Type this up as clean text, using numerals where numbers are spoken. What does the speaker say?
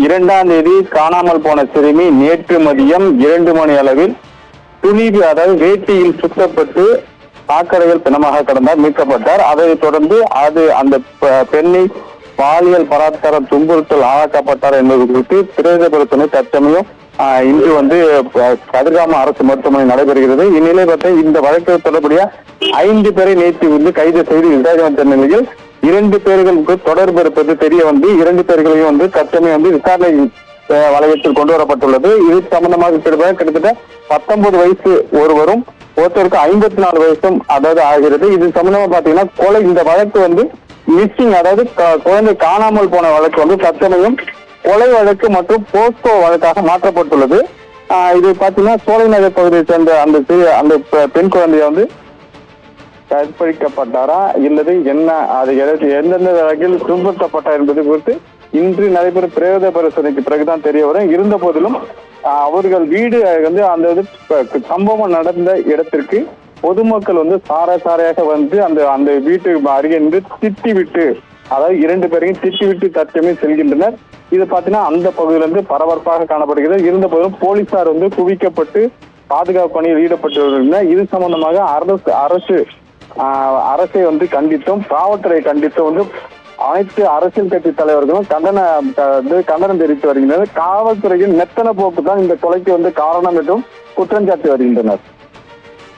2ஆம் தேதி காணாமல் போன சிறுமி நேற்று மதியம் 2 மணி அளவில் துணிவு அதாவது வேட்டியில் சுத்தப்பட்டு சாக்கடையில் பிணமாக கிடந்தார், மீட்கப்பட்டார். அதைத் தொடர்ந்து அந்த பெண்ணை பாலியல் பலாத்காரம் துன்புறுத்தல் ஆளாக்கப்பட்டார் என்பது குறித்து பிரேத பரிசோதனை தற்சமயம் இன்று கதிர்காம அரசு மருத்துவமனை நடைபெறுகிறது. இந்நிலை பார்த்த இந்த வழக்கில் தொடர்புடைய 5 பேரை நேற்று கைது செய்து விசாரித்த நிலையில் 2 பேர்களுக்கு தொடர்பு இருப்பது தெரிய வந்து 2 பேர்களையும் தற்சமயம் விசாரணை வளையத்தில் கொண்டு வரப்பட்டுள்ளது. இது சம்பந்தமாக கிட்டத்தட்ட 19 வயசு ஒருவரும் ஒருத்தருக்கு 54 வயசும் ஆகிறது. இது சம்பந்தமா பாத்தீங்கன்னா கொலை இந்த வழக்கு மிஸ்ஸிங் அதாவது குழந்தை காணாமல் போன வழக்கு தற்சமயம் கொலை வழக்கு மற்றும் போஸ்கோ வழக்காக மாற்றப்பட்டுள்ளது. இது பாத்தீங்கன்னா சோலை நகர் பகுதியை சேர்ந்த அந்த பெண் குழந்தைய கற்பழிக்கப்பட்டாரா இல்லது என்ன அது எந்தெந்த வகையில் துன்புறுத்தப்பட்டார் என்பது குறித்து இன்று நடைபெறும் பிரேத பரிசோதனைக்கு பிறகுதான் தெரிய வரும். இருந்த போதிலும் அவர்கள் வீடு அந்த சம்பவம் நடந்த இடத்திற்கு பொதுமக்கள் சாரையாக அந்த வீட்டுக்கு அருகே நின்று திட்டிவிட்டு அதாவது 2 பேரையும் திட்டிவிட்டு தற்சமயம் செல்கின்றனர். இது பாத்தீங்கன்னா அந்த பகுதியிலிருந்து பரபரப்பாக காணப்படுகிறது. இருந்த போதிலும் போலீசார் குவிக்கப்பட்டு பாதுகாப்பு பணியில் ஈடுபட்டு வருகின்றனர். இது சம்பந்தமாக அரசை கண்டித்தும் காவல்துறை கண்டித்தும் அனைத்து அரசியல் கட்சி தலைவர்களும் கண்டனம் தெரிவித்து வருகின்றனர். காவல்துறையின் மெத்தன போக்கு தான் இந்த கொலைக்கு காரணம் என்றும் குற்றம் சாட்டி வருகின்றனர்.